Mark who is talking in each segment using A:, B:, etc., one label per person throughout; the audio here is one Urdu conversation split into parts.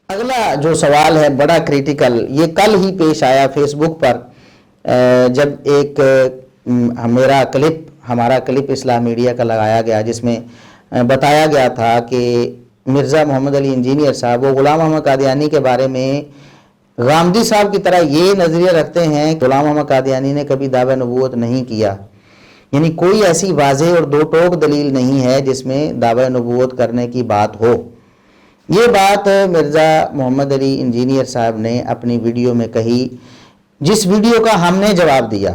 A: اگلا جو سوال ہے بڑا کریٹیکل، یہ کل ہی پیش آیا فیس بک پر، جب ایک ہمارا کلپ اسلام میڈیا کا لگایا گیا، جس میں بتایا گیا تھا کہ مرزا محمد علی انجینئر صاحب وہ غلام محمد قادیانی کے بارے میں غامدی صاحب کی طرح یہ نظریہ رکھتے ہیں کہ غلام محمد قادیانی نے کبھی دعوی نبوت نہیں کیا، یعنی کوئی ایسی واضح اور دو ٹوک دلیل نہیں ہے جس میں دعوی نبوت کرنے کی بات ہو۔ یہ بات مرزا محمد علی انجینئر صاحب نے اپنی ویڈیو میں کہی، جس ویڈیو کا ہم نے جواب دیا،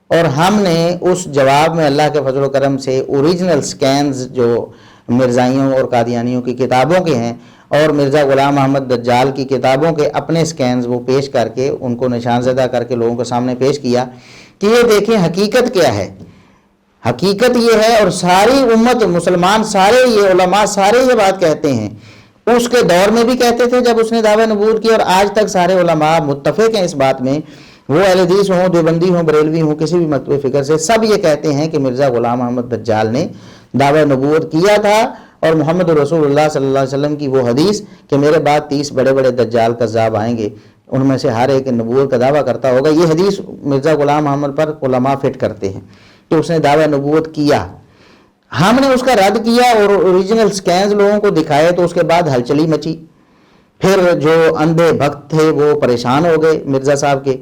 A: اور ہم نے اس جواب میں اللہ کے فضل و کرم سے اوریجنل سکینز جو مرزائیوں اور قادیانیوں کی کتابوں کے ہیں اور مرزا غلام محمد دجال کی کتابوں کے اپنے سکینز وہ پیش کر کے ان کو نشان زدہ کر کے لوگوں کے سامنے پیش کیا کہ یہ دیکھیں حقیقت کیا ہے۔ حقیقت یہ ہے، اور ساری امت مسلمان سارے یہ علماء سارے یہ بات کہتے ہیں، اس کے دور میں بھی کہتے تھے جب اس نے دعوی نبوت کی، اور آج تک سارے علماء متفق ہیں اس بات میں، وہ اہل حدیث ہوں، دیوبندی ہوں، بریلوی ہوں، کسی بھی مکتب فکر سے، سب یہ کہتے ہیں کہ مرزا غلام محمد دجال نے دعوی نبوت کیا تھا، اور محمد رسول اللہ صلی اللہ علیہ وسلم کی وہ حدیث کہ میرے بعد 30 بڑے بڑے دجال کذاب آئیں گے، ان میں سے ہر ایک نبوت کا دعویٰ کرتا ہوگا، یہ حدیث مرزا غلام محمد پر علماء فٹ کرتے ہیں کہ اس نے دعوی نبوت کیا۔ ہم نے اس کا رد کیا اور اوریجنل سکینز لوگوں کو دکھائے، تو اس کے بعد ہلچلی مچی، پھر جو اندھے بھکت تھے وہ پریشان ہو گئے مرزا صاحب کے۔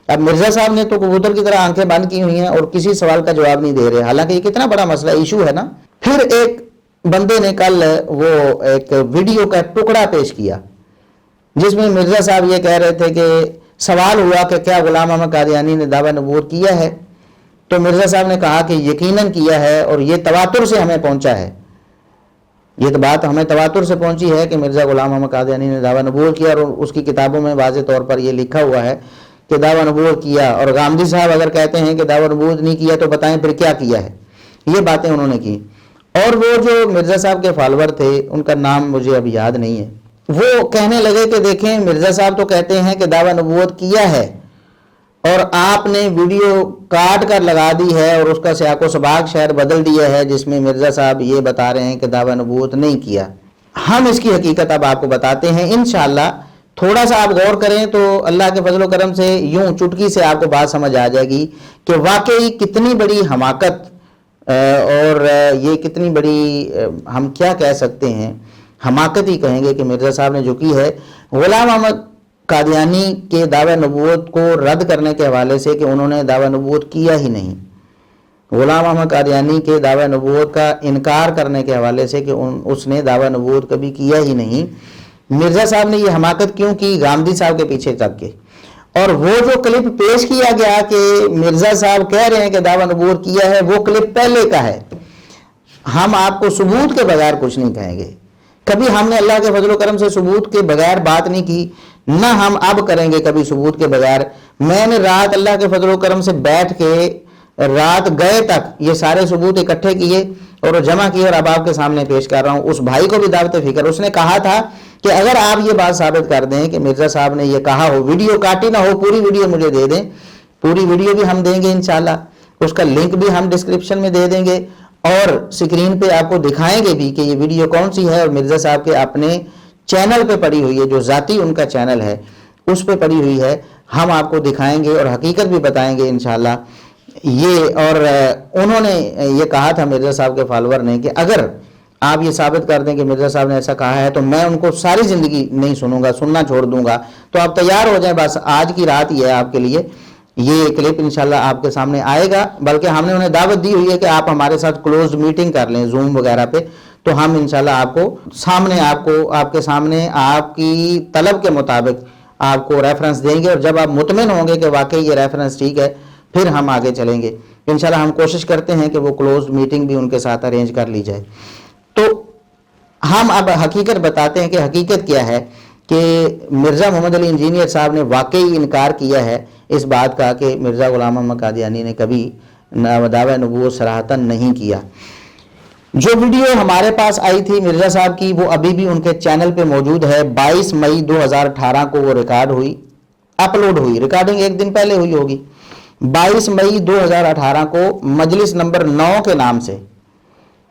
A: اب مرزا صاحب نے تو کبوتر کی طرح آنکھیں بند کی ہوئی ہیں اور کسی سوال کا جواب نہیں دے رہے، حالانکہ یہ کتنا بڑا مسئلہ ایشو ہے نا۔ پھر ایک بندے نے کل وہ ایک ویڈیو کا ٹکڑا پیش کیا جس میں مرزا صاحب یہ کہہ رہے تھے کہ سوال ہوا کہ کیا غلام محمد قادیانی نے دعوی نبوت کیا ہے، تو مرزا صاحب نے کہا کہ یقیناً کیا ہے، اور یہ تواتر سے ہمیں پہنچا ہے، یہ تو بات ہمیں تواتر سے پہنچی ہے کہ مرزا غلام محمد قادیانی نے دعوی نبوت کیا، اور اس کی کتابوں میں واضح طور پر یہ لکھا ہوا ہے کہ دعوی نبوت کیا۔ اور غامدی صاحب اگر کہتے ہیں کہ دعوی نبوت نہیں کیا تو بتائیں پھر کیا کیا ہے، یہ باتیں انہوں نے کی۔ اور وہ جو مرزا صاحب کے فالوور تھے، ان کا نام مجھے اب یاد نہیں ہے، وہ کہنے لگے کہ دیکھیں مرزا صاحب تو کہتے ہیں کہ دعوی نبوت کیا ہے، اور آپ نے ویڈیو کاٹ کر لگا دی ہے اور اس کا سیاق و سباق شاید بدل دیا ہے، جس میں مرزا صاحب یہ بتا رہے ہیں کہ دعوی نبوت نہیں کیا۔ ہم اس کی حقیقت اب آپ کو بتاتے ہیں انشاءاللہ، تھوڑا سا آپ غور کریں تو اللہ کے فضل و کرم سے یوں چٹکی سے آپ کو بات سمجھ آ جائے گی کہ واقعی کتنی بڑی حماقت اور یہ کتنی بڑی ہم کیا کہہ سکتے ہیں، حماقت ہی کہیں گے کہ مرزا صاحب نے جو کی ہے غلام محمد قادیانی کے دعوی نبوت کو رد کرنے کے حوالے سے کہ انہوں نے دعوی نبوت کیا ہی نہیں، غلام محمد قادیانی کے دعوی نبوت کا انکار کرنے کے حوالے سے کہ اس نے دعوی نبوت کبھی کیا ہی نہیں۔ مرزا صاحب نے یہ حماقت کیوں کی؟ غامدی صاحب کے پیچھے لگ کے، اور وہ جو کلپ پیش کیا گیا کہ مرزا صاحب کہہ رہے ہیں کہ دعوی نبوت کیا ہے، وہ کلپ پہلے کا ہے۔ ہم آپ کو ثبوت کے بغیر کچھ نہیں کہیں گے، کبھی ہم نے اللہ کے فضل و کرم سے ثبوت کے بغیر بات نہیں کی، نہ ہم اب کریں گے کبھی ثبوت کے بغیر۔ میں نے رات اللہ کے فضل و کرم سے بیٹھ کے رات گئے تک یہ سارے ثبوت اکٹھے کیے اور جمع کیے، اور اب آپ کے سامنے پیش کر رہا ہوں۔ اس بھائی کو بھی دعوت فکر، اس نے کہا تھا کہ اگر آپ یہ بات ثابت کر دیں کہ مرزا صاحب نے یہ کہا ہو، ویڈیو کاٹی نہ ہو، پوری ویڈیو مجھے دے دیں، پوری ویڈیو بھی ہم دیں گے انشاءاللہ، اس کا لنک بھی ہم ڈسکرپشن میں دے دیں گے، اور سکرین پہ آپ کو دکھائیں گے بھی کہ یہ ویڈیو کون سی ہے، اور مرزا صاحب کے اپنے چینل پہ پڑی ہوئی ہے، جو ذاتی ان کا چینل ہے اس پہ پڑی ہوئی ہے، ہم آپ کو دکھائیں گے اور حقیقت بھی بتائیں گے انشاءاللہ۔ یہ اور انہوں نے یہ کہا تھا مرزا صاحب کے فالوور نے کہ اگر آپ یہ ثابت کر دیں کہ مرزا صاحب نے ایسا کہا ہے تو میں ان کو ساری زندگی نہیں سنوں گا، سننا چھوڑ دوں گا، تو آپ تیار ہو جائیں، بس آج کی رات ہی ہے آپ کے لیے، یہ کلپ انشاءاللہ آپ کے سامنے آئے گا، بلکہ ہم نے انہیں دعوت دی ہوئی ہے کہ آپ ہمارے ساتھ کلوزڈ میٹنگ کر لیں زوم وغیرہ پہ، تو ہم انشاءاللہ آپ کے سامنے آپ کی طلب کے مطابق آپ کو ریفرنس دیں گے، اور جب آپ مطمئن ہوں گے کہ واقعی یہ ریفرنس ٹھیک ہے پھر ہم آگے چلیں گے انشاءاللہ۔ ہم کوشش کرتے ہیں کہ وہ کلوزڈ میٹنگ بھی ان کے ساتھ ارینج کر لی جائے۔ تو ہم اب حقیقت بتاتے ہیں کہ حقیقت کیا ہے، کہ مرزا محمد علی انجینئر صاحب نے واقعی انکار کیا ہے اس بات کا کہ مرزا غلام محمد قادیانی نے کبھی دعوی نبوت صراحتاً نہیں کیا۔ جو ویڈیو ہمارے پاس آئی تھی مرزا صاحب کی، وہ ابھی بھی ان کے چینل پہ موجود ہے۔ 22 مئی 2018 کو وہ ریکارڈ ہوئی، اپلوڈ ہوئی، ریکارڈنگ ایک دن پہلے ہوئی ہوگی۔ 22 مئی 2018 کو مجلس نمبر 9 کے نام سے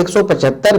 A: 175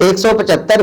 A: 175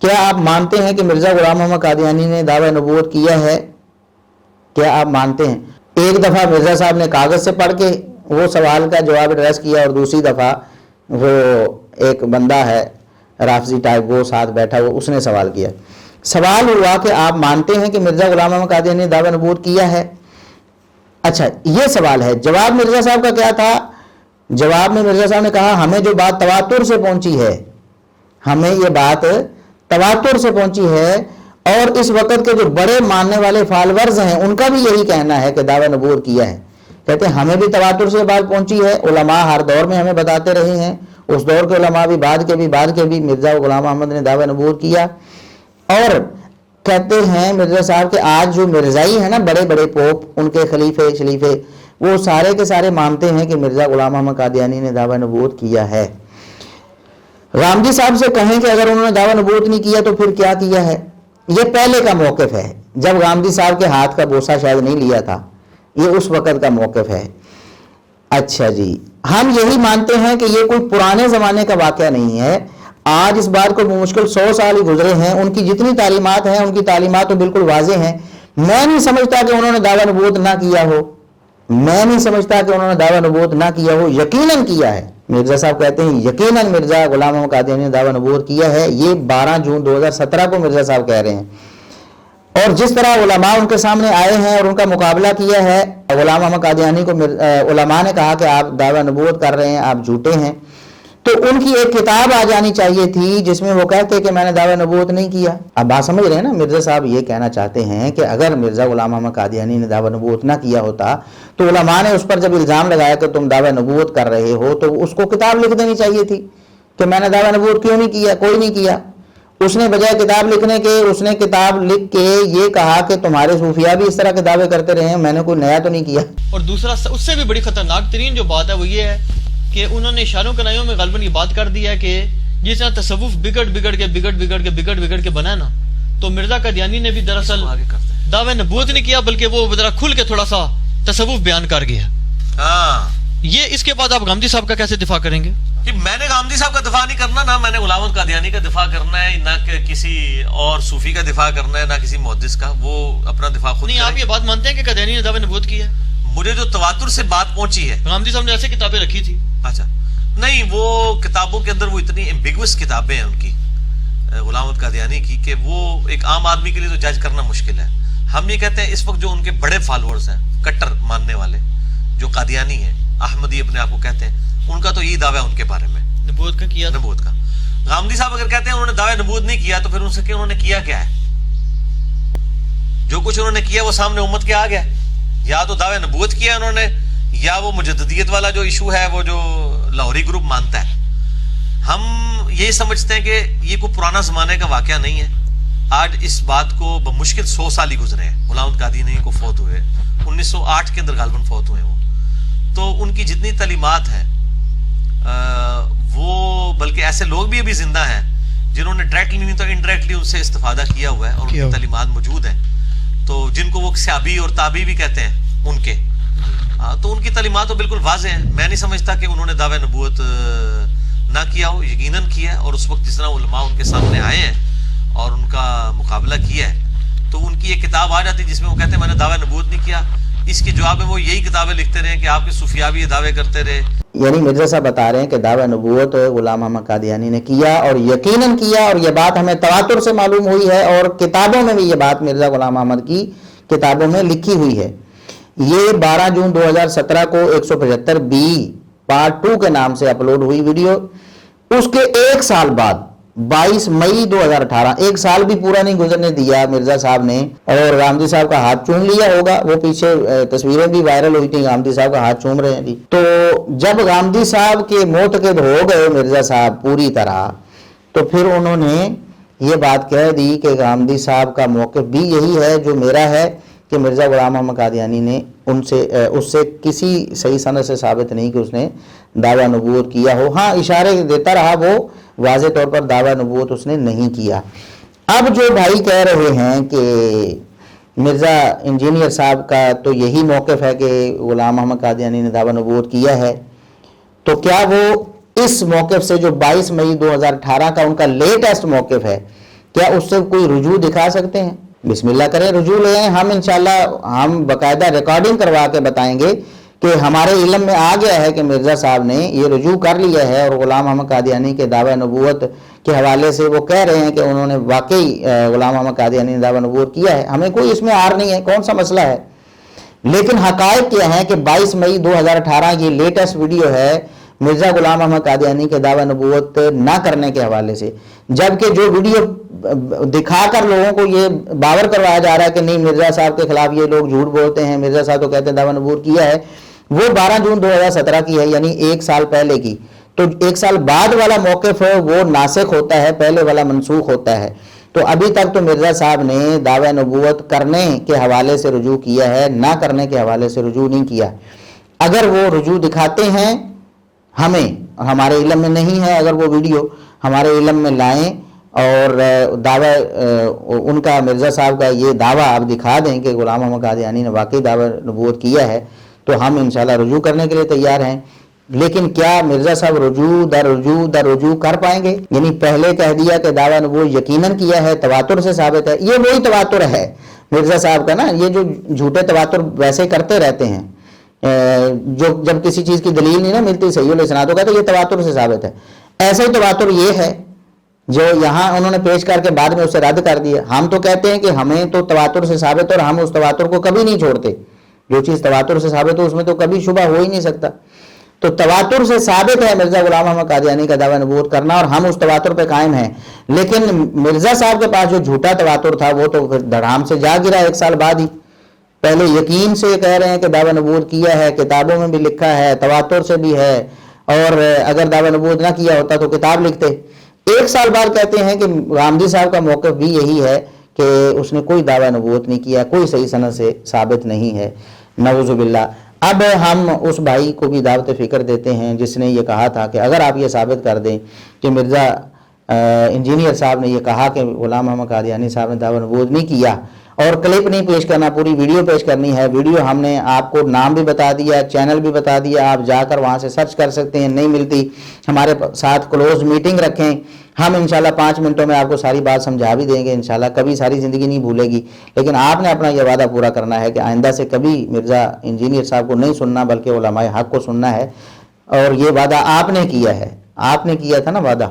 A: کیا آپ مانتے ہیں کہ مرزا غلام محمد قادیانی نے دعویٰ نبوت کیا ہے؟ کیا آپ مانتے ہیں؟ ایک دفعہ مرزا صاحب نے کاغذ سے پڑھ کے وہ سوال کا جواب ایڈریس کیا، اور دوسری دفعہ وہ ایک بندہ ہے رافضی ٹائپ، وہ ساتھ بیٹھا، وہ اس نے سوال کیا. سوال ہوا کہ آپ مانتے ہیں کہ مرزا غلام محمد قادیانی نے دعویٰ نبوت کیا ہے؟ اچھا یہ سوال ہے. جواب مرزا صاحب کا کیا تھا؟ جواب میں مرزا صاحب نے کہا ہمیں جو بات تواتر سے پہنچی ہے، ہمیں یہ بات تواتر سے پہنچی ہے، اور اس وقت کے جو بڑے ماننے والے فالورز ہیں ان کا بھی یہی کہنا ہے کہ دعویٰ نبوت کیا ہے. کہتے ہیں ہمیں بھی تواتر سے بات پہنچی ہے، علماء ہر دور میں ہمیں بتاتے رہے ہیں، اس دور کے علماء بھی بعد کے بھی مرزا غلام محمد نے دعویٰ نبوت کیا. اور کہتے ہیں مرزا صاحب کہ آج جو مرزائی ہیں نا، بڑے بڑے پوپ، ان کے خلیفے وہ سارے کے سارے مانتے ہیں کہ مرزا غلام محمد قادیانی نے دعویٰ نبوت کیا ہے. غامدی صاحب سے کہیں کہ اگر انہوں نے دعویٰ نبوت نہیں کیا تو پھر کیا کیا ہے؟ یہ پہلے کا موقف ہے، جب غامدی صاحب کے ہاتھ کا بوسہ شاید نہیں لیا تھا، یہ اس وقت کا موقف ہے. اچھا جی، ہم یہی مانتے ہیں کہ یہ کوئی پرانے زمانے کا واقعہ نہیں ہے. آج اس بات کو مشکل 100 سال ہی گزرے ہیں، ان کی جتنی تعلیمات ہیں ان کی تعلیمات تو بالکل واضح ہیں. میں نہیں سمجھتا کہ انہوں نے دعویٰ نبوت نہ کیا ہو، میں نہیں سمجھتا کہ انہوں نے دعویٰ نبوت نہ کیا ہو، یقیناً کیا ہے. مرزا صاحب کہتے ہیں یقیناً مرزا غلام محمد قادیانی نے دعویٰ نبوت کیا ہے. یہ 12 جون 2017 کو مرزا صاحب کہہ رہے ہیں. اور جس طرح علماء ان کے سامنے آئے ہیں اور ان کا مقابلہ کیا ہے، غلام محمد قادیانی کو علماء نے کہا کہ آپ دعویٰ نبوت کر رہے ہیں، آپ جھوٹے ہیں، تو ان کی ایک کتاب آ جانی چاہیے تھی جس میں وہ کہتے کہ میں نے دعویٰ نبوت نہیں کیا. اب بات سمجھ رہے ہیں نا، مرزا صاحب یہ کہنا چاہتے ہیں کہ اگر مرزا غلام محمد قادیانی نے دعویٰ نبوت نہ کیا ہوتا تو علماء نے اس پر جب الزام لگایا کہ تم دعویٰ نبوت کر رہے ہو تو اس کو کتاب لکھ دینی چاہیے تھی کہ میں نے دعویٰ نبوت کیوں نہیں کیا، کوئی نہیں کیا. اس نے بجائے کتاب لکھنے کے، اس نے کتاب لکھ کے یہ کہا کہ تمہارے صوفیاء بھی اس طرح کے دعوے کرتے رہے ہیں، میں نے کوئی نیا تو نہیں کیا.
B: اور دوسرا اس سے بھی بڑی خطرناک ترین جو بات ہے وہ یہ ہے کہ انہوں نے اشاروں کنائیوں میں غالباً یہ بات کر دی ہے کہ جس طرح تصوف بگڑ کے بنا ہے نا، تو مرزا قادیانی نے بھی دراصل دعوے نبوت نہیں کیا بلکہ وہ ذرا کھل کے تھوڑا سا تصوف بیان کر گیا. یہ اس کے بعد آپ غامدی صاحب کا کیسے دفاع کریں گے؟
C: کہ میں نے غامدی صاحب کا دفاع نہیں کرنا، نہ میں نے غلام قادیانی کا دفاع کرنا ہے، نہ کہ کسی اور صوفی کا دفاع کرنا ہے، نہ کسی محدث کا. وہ اپنا دفاع خود
B: نہیں. آپ یہ بات مانتے ہیں کہ قادیانی نے دعوے نبوت کی ہے؟
C: مجھے جو تواتر سے بات پہنچی ہے،
B: غامدی صاحب نے ایسے کتابیں رکھی تھی.
C: اچھا نہیں، وہ کتابوں کے اندر وہ اتنی ایمبیگوس کتابیں ہیں ان کی، غلام قادیانی کی، کہ وہ ایک عام آدمی کے لیے تو جج کرنا مشکل ہے. ہم یہ کہتے ہیں اس وقت جو ان کے بڑے فالوورز ہیں، کٹر ماننے والے جو قادیانی ہیں، احمدی اپنے آپ کو کہتے ہیں، ان کا تو یہی دعویٰ ہے ان کے بارے میں
B: نبوت کا کیا،
C: نبوت کا. غامدی صاحب اگر کہتے ہیں انہوں نے دعویٰ نبوت نہیں کیا تو پھر ان سے کہ انہوں نے کیا کیا ہے؟ جو کچھ انہوں نے کیا وہ سامنے امت کے آ گیا. یا تو دعویٰ نبوت کیا انہوں نے، یا وہ مجددیت والا جو ایشو ہے وہ جو لاہوری گروپ مانتا ہے. ہم یہ سمجھتے ہیں کہ یہ کوئی پرانا زمانے کا واقعہ نہیں ہے. آج اس بات کو بمشکل 100 سال ہی گزرے ہیں. غلام قادیانی کو فوت ہوئے 1908 کے اندر غالباً فوت ہوئے وہ. تو ان کی جتنی تعلیمات ہیں وہ بلکہ ایسے لوگ بھی ابھی زندہ ہیں جنہوں نے ڈائریکٹلی نہیں تو انڈائریکٹلی ان سے استفادہ کیا ہوا ہے اور ان کی تعلیمات موجود ہیں. تو جن کو وہ صحابی اور تابعی بھی کہتے ہیں ان کے، تو ان کی تعلیمات تو بالکل واضح ہیں. میں نہیں سمجھتا کہ انہوں نے دعویٰ نبوت نہ کیا ہو، یقیناً کیا ہے. اور اس وقت جس طرح علماء ان کے سامنے آئے ہیں اور ان کا مقابلہ کیا ہے تو ان کی ایک کتاب آ جاتی جس میں وہ کہتے ہیں میں نے دعویٰ نبوت نہیں کیا. اس کے جواب میں وہ یہی کتابیں لکھتے رہے کہ آپ کے صوفیاء بھی یہ دعوے کرتے رہے.
A: یعنی مرزا صاحب بتا رہے ہیں کہ دعویٰ نبوت غلام محمد قادیانی نے کیا اور یقیناً کیا، اور یہ بات ہمیں تواتر سے معلوم ہوئی ہے اور کتابوں میں بھی یہ بات مرزا غلام محمد کی کتابوں میں لکھی ہوئی ہے. یہ 12 جون 2017 کو 175B پارٹ 2 کے نام سے اپلوڈ ہوئی ویڈیو. اس کے ایک سال بعد 22 مئی 2018، ایک سال بھی پورا نہیں گزرنے دیا مرزا صاحب نے، اور غامدی صاحب کا ہاتھ چوم لیا ہوگا. وہ پیچھے تصویریں بھی وائرل ہوئی تھی، غامدی صاحب کا ہاتھ چوم رہے ہیں جی. تو جب غامدی صاحب کے معتقد ہو گئے مرزا صاحب پوری طرح، تو پھر انہوں نے یہ بات کہہ دی کہ غامدی صاحب کا موقف بھی یہی ہے جو میرا ہے کہ مرزا غلام محمد قادیانی نے اس سے کسی صحیح سند سے ثابت نہیں کہ اس نے دعویٰ نبوت کیا ہو. ہاں اشارے دیتا رہا، وہ واضح طور پر دعویٰ نبوت اس نے نہیں کیا. اب جو بھائی کہہ رہے ہیں کہ مرزا انجینئر صاحب کا تو یہی موقف ہے کہ غلام محمد قادیانی نے دعویٰ نبوت کیا ہے، تو کیا وہ اس موقف سے جو 22 مئی 2018 کا ان کا لیٹسٹ موقف ہے، کیا اس سے کوئی رجوع دکھا سکتے ہیں؟ بسم اللہ کریں رجوع لے آئیں, ہم انشاءاللہ ہم باقاعدہ ریکارڈنگ کروا کے بتائیں گے کہ ہمارے علم میں آ گیا ہے کہ مرزا صاحب نے یہ رجوع کر لیا ہے اور غلام محمد قادیانی کے دعوی نبوت کے حوالے سے وہ کہہ رہے ہیں کہ انہوں نے واقعی غلام محمد قادیانی نے دعوی نبوت کیا ہے. ہمیں کوئی اس میں آر نہیں ہے, کون سا مسئلہ ہے. لیکن حقائق کیا ہیں کہ 22 مئی 2018 کی لیٹسٹ ویڈیو ہے مرزا غلام محمد قادیانی کے دعوی نبوت نہ کرنے کے حوالے سے, جبکہ جو ویڈیو دکھا کر لوگوں کو یہ باور کروایا جا رہا ہے کہ نہیں مرزا صاحب کے خلاف یہ لوگ جھوٹ بولتے ہیں, مرزا صاحب تو کہتے ہیں دعوی نبوت کیا ہے, وہ 12 جون 2017 کی ہے, یعنی 1 سال پہلے کی. تو 1 سال بعد والا موقف وہ ناسخ ہوتا ہے, پہلے والا منسوخ ہوتا ہے. تو ابھی تک تو مرزا صاحب نے دعوی نبوت کرنے کے حوالے سے رجوع کیا ہے, نہ کرنے کے حوالے سے رجوع نہیں کیا. اگر وہ رجوع دکھاتے ہیں ہمیں, ہمارے علم میں نہیں ہے, اگر وہ ویڈیو ہمارے علم میں لائیں اور دعوی ان کا مرزا صاحب کا یہ دعویٰ آپ دکھا دیں کہ غلام محمد قادیانی نے واقعی دعوی نبوت کیا ہے, تو ہم انشاءاللہ رجوع کرنے کے لیے تیار ہیں. لیکن کیا مرزا صاحب رجوع در رجوع کر پائیں گے؟ یعنی پہلے کہہ دیا کہ دعوی نبوت یقیناً کیا ہے, تواتر سے ثابت ہے. یہ وہی تواتر ہے مرزا صاحب کا نا, یہ جو جھوٹے تواتر ویسے کرتے رہتے ہیں, جو جب کسی چیز کی دلیل نہیں نا ملتی صحیح الاسناد ہوگا تو یہ تواتر سے ثابت ہے. ایسا ہی تواتر یہ ہے جو یہاں انہوں نے پیش کر کے بعد میں اسے رد کر دیا. ہم تو کہتے ہیں کہ ہمیں تو تواتر سے ثابت, اور ہم اس تواتر کو کبھی نہیں چھوڑتے. جو چیز تواتر سے ثابت ہو اس میں تو کبھی شبہ ہو ہی نہیں سکتا. تو تواتر سے ثابت ہے مرزا غلام محمد قادیانی کا دعوی نبوت کرنا, اور ہم اس تواتر پہ قائم ہیں. لیکن مرزا صاحب کے پاس جو جھوٹا تواتر تھا وہ تو پھر دھڑام سے جا گرا 1 سال بعد ہی. پہلے یقین سے کہہ رہے ہیں کہ دعوی نبوت کیا ہے, کتابوں میں بھی لکھا ہے, تواتر سے بھی ہے, اور اگر دعوی نبوت نہ کیا ہوتا تو کتاب لکھتے. 1 سال بعد کہتے ہیں کہ غامدی صاحب کا موقف بھی یہی ہے کہ اس نے کوئی دعوی نبوت نہیں کیا, کوئی صحیح سند سے ثابت نہیں ہے, نعوذ باللہ. اب ہم اس بھائی کو بھی دعوت فکر دیتے ہیں جس نے یہ کہا تھا کہ اگر آپ یہ ثابت کر دیں کہ مرزا انجینئر صاحب نے یہ کہا کہ غلام محمد قادیانی صاحب نے دعوی نبوت نہیں کیا, اور کلپ نہیں پیش کرنا, پوری ویڈیو پیش کرنی ہے. ویڈیو ہم نے آپ کو نام بھی بتا دیا, چینل بھی بتا دیا, آپ جا کر وہاں سے سرچ کر سکتے ہیں. نہیں ملتی ہمارے ساتھ کلوز میٹنگ رکھیں, ہم انشاءاللہ 5 منٹوں میں آپ کو ساری بات سمجھا بھی دیں گے. انشاءاللہ کبھی ساری زندگی نہیں بھولے گی, لیکن آپ نے اپنا یہ وعدہ پورا کرنا ہے کہ آئندہ سے کبھی مرزا انجینئر صاحب کو نہیں سننا بلکہ علماء حق کو سننا ہے. اور یہ وعدہ آپ نے کیا ہے, آپ نے کیا تھا نا وعدہ.